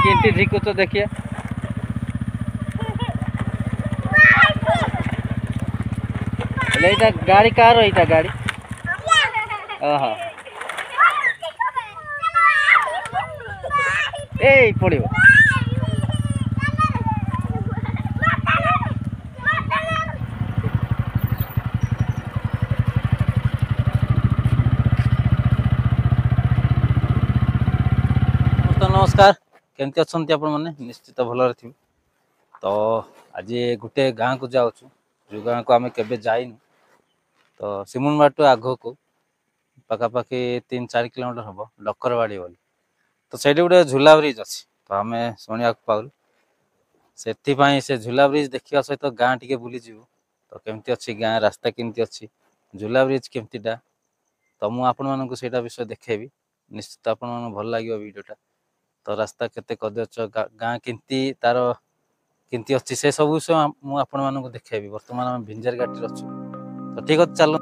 किंती झिकु तो देखिए गाड़ी कार रही गाड़ी ए पड़ो नमस्कार केमती अच्छा आपण मैंने निश्चित भल थे तो आज गोटे गाँव को जाऊँ जो गाँव को आम के जाइनु तो सिमुन बाटू आग को पखापाखि 3-4 किलोमीटर हम डकरवाड़ी बोली तो से गोटे झूला ब्रिज अच्छी तो आम शुणा पाऊँ से झूला ब्रिज देखा सहित गाँ टे बुलीजु तो केमती अच्छी गाँ रास्ता केमती अच्छी झूला ब्रिज केमतीटा तो मुझे आपण मानक से विषय देखेबी निश्चित आपण भल लगे वीडियोटा तो रास्ता केते कदच गाँ केमती तार केमती अच्छी से सब विषय मुझे आपण मानक देखेबी वर्तमान आम भिंजर घाटी अच्छु तो ठीक अच्छे चलो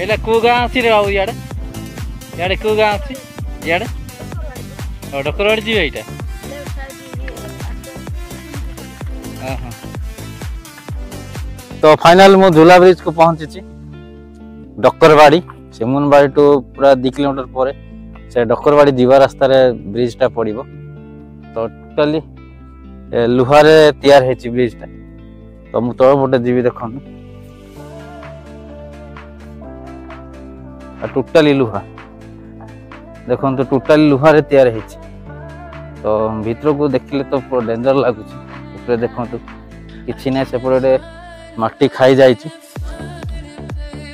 एला को गाँ आसी रे बाबू याडे याडे को गाँ आसी याडे और डकरवाड़ी जी एटा हां तो फाइनल मो झूला ब्रिज को पहुंची डकरवाड़ी सिमुनबाड़ी टू पूरा 2 किलोमीटर पर से डकरवाड़ी जीवा रास्ता रे ब्रिज टा पड़िबो तो टोटली लुहारे तैयार है ब्रिज टा तो मु तळ पटे जीवी देखन टोटली लुहा देखो तो टोटली लुहा रे तैयार है तो भीतर को देखले तो पूरा डेंजर लगुच ऊपर देखो तो किछि नै से पूरा माटी खाई जाई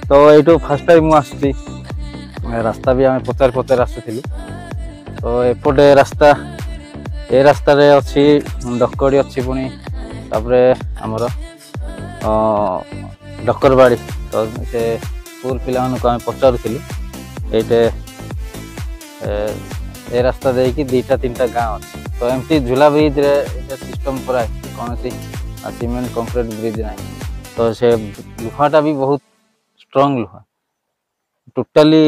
तो ये फास्ट टाइम मुझे रास्ता भी आम पचार पचार आसुलु तो एपटे रास्ता ए रास्ता रे अच्छी डकड़ी अच्छी पुणी तापर आमर डकरबाड़ी तो से स्कूल पिला को आम पचारूँ ये ए रास्ता देखिए दीटा तीन टा गाँव अच्छे तो एमती झूला ब्रिज रे सिस्टम कराई कौन सी सीमेंट कंक्रीट ब्रिज ना तो से लुहाटा भी बहुत स्ट्रॉन्ग लुहा टोटाली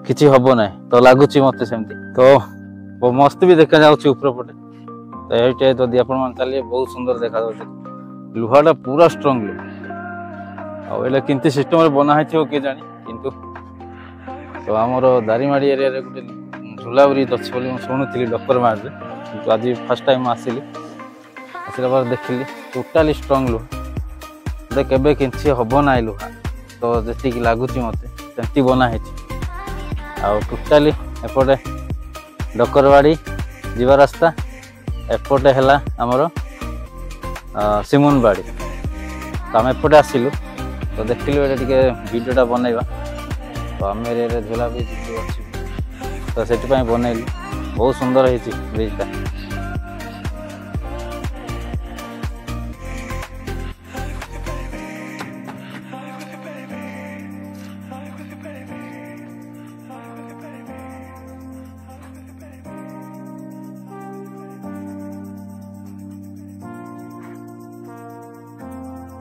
किसी हम ना तो लगुच मत सेमती तो मस्त भी देखा जाऊँ ऊपर पटे तो ये जदि आप चलिए बहुत सुंदर देखा लुहाटा पूरा स्ट्रॉन्ग लुहा आइला किंतु सिस्टम बनाई किए जानी किंतु तो आमर दारिमाड़ी एरिया गोटे झूला ब्रिज अच्छे बोली शुणुली डकरमाड़ में आज फर्स्ट टाइम आसिली आसला बार देखिली टोटाली स्ट्रॉन्ग लुहा केबे किंची हम ना लुहा तो जी लगुच मत सेमती बनाई टोटाली एपटे डकरवाड़ी जीवा रास्ता एपटे है आमर सिमुनबाड़ी तो आम एपटे आसिलु तो देखिलु ये टे वीडियोटा बनइबा तो आम एरिया झूला ब्रिज अच्छी तो से बनइलु बहुत सुंदर है ब्रिजटा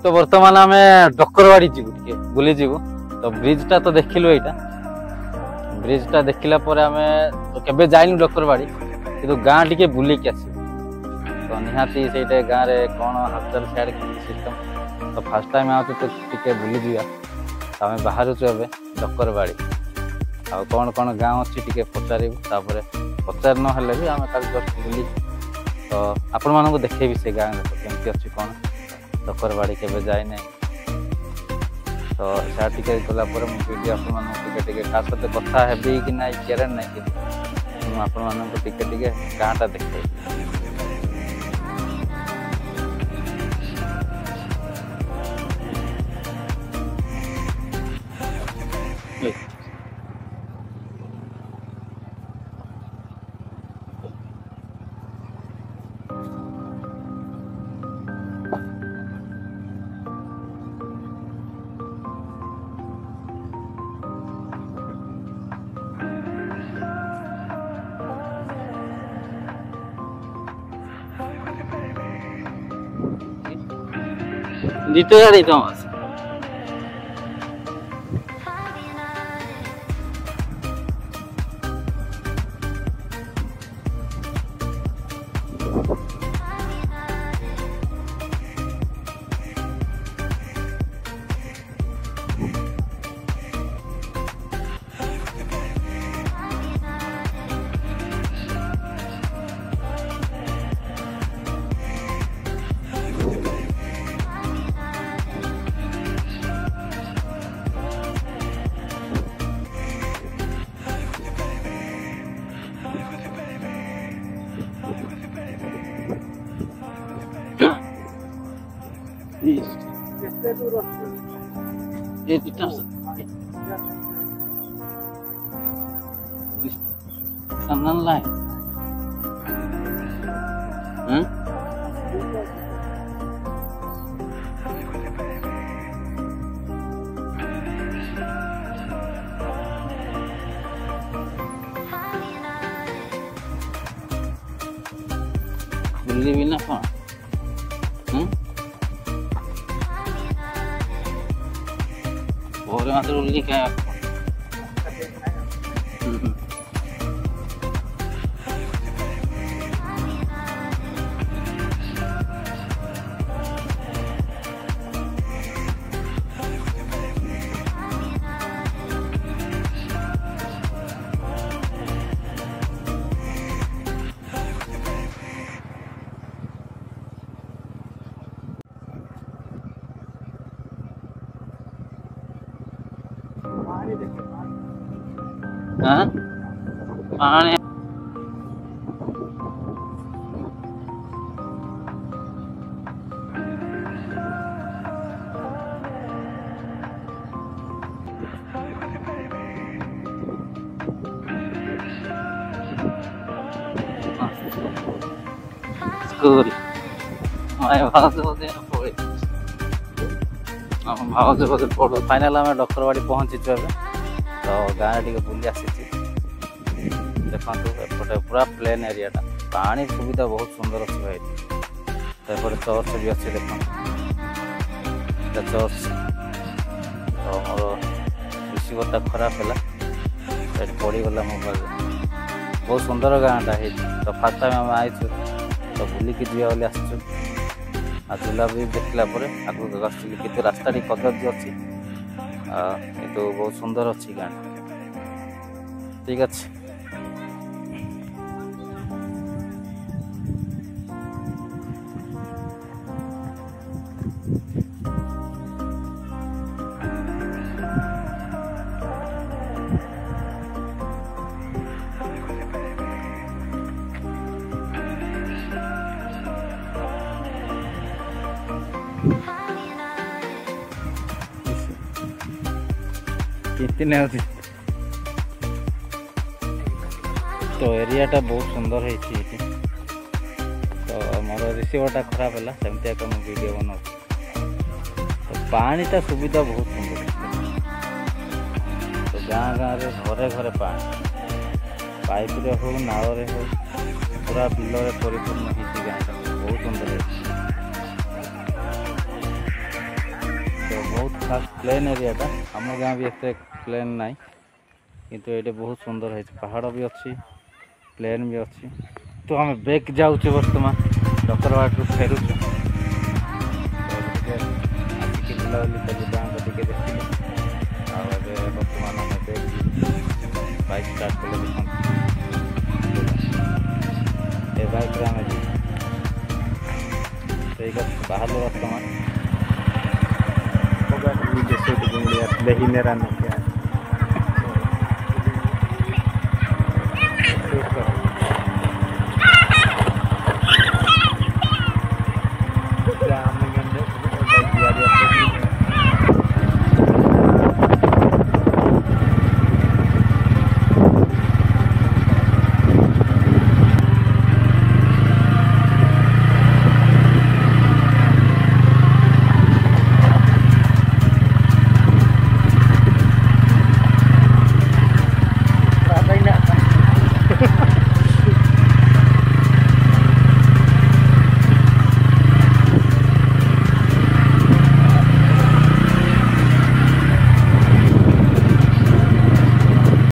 तो बर्तमान आम डकरवाड़ी जीवु टे बुली जीवु तो ब्रिजटा तो देखिलु एटा ब्रिजटा देखला आम तो केबे जाइनु डकरवाड़ी कि गाँ टी बुलिक आस तो निहाती से गाँव में कौन हालचाल सियाड़ सिस्टम तो फास्ट टाइम आते तो टे बुली जावा तो आम बाहर डकरवाड़ी आ कौन कौन गाँव अच्छी टे पचारू पचार ना भी आम जस्ट बुली तो आपण मानक देखेबी से गाँव केमती अच्छी कौन डकरवाड़ी केबे जाए ना तो टे गला वीडियो आप कथा हेबी कि ना केयर ना कि आपटे गाँटा देखे Dito ya dito mas. ये कितना kanan lain beli bina apa boleh masuk beli kayak पानी school my house was in a forest ଭାଉଜ ବୋଧେ ପଢ଼ୁ ଫାଇନାଲ୍ ଆମେ ଡକ୍ଟରବାଡ଼ି ପହଞ୍ଚିଛୁ ଏବେ। ତ ଗାଁରେ ଟିକେ ବୁଲି ଆସିଛି। ଦେଖନ୍ତୁ ଏପଟେ ପୁରା ପ୍ଲେନ୍ ଏରିଆଟା, ପାଣି ସୁବିଧା ବହୁତ ସୁନ୍ଦର ଅଛି ଭାଇ। ତ ଏପଟେ ଚର୍ଚ୍ଚ ବି ଅଛି ଦେଖନ୍ତୁ, ଏଇଟା ଚର୍ଚ୍ଚ। ତ ମୋର ରିସିଭରଟା ଖରାପ ହେଲା, ଏଠି ପଡ଼ିଗଲା ମୋବାଇଲରେ। ବହୁତ ସୁନ୍ଦର ଗାଁଟା ହେଇଛି। ତ ଫାର୍ଷ୍ଟ ଟାଇମ୍ ଆମେ ଆଇଛୁ, ତ ବୁଲିକି ଯିବା ବୋଲି ଆସିଛୁ। ଆଉ ଝୁଲା ବି ଦେଖିଲା ପରେ ଆଗକୁ ଆସୁଥିଲି, କିନ୍ତୁ ରାସ୍ତାଟି କଦର୍ଯ୍ୟ ଅଛି, କିନ୍ତୁ ବହୁତ ସୁନ୍ଦର ଅଛି ଗାଁ। ଠିକ୍ ଅଛି। कितने होती तो एरियाटा बहुत सुंदर है। तो मोर रिसीवरटा खराब है, सेमती एक वीडियो बना। तो पानीटा सुविधा बहुत सुंदर। तो गाँ गाँव घरे घरे पानी, पाइप रे हो नाल रे हो, पूरा बिल परिपूर्ण होती गाँटा बहुत सुंदर है। तो बहुत खास प्लेन एरियाटा, आम गाँ भी एत प्लेन नाई, किंतु ये बहुत सुंदर है। पहाड़ भी अच्छी, प्लेन भी अच्छी। तो आम बैक जाऊँ बर्तमान डक्टरवाड़ी फेरुचु। आसिक बुलाबुली कलु गाँव को टे देखिए। आगे बर्तमान आम बैक बाइक स्टार्ट कले ए बाइक आम ठीक है बाहर बर्तमान देखी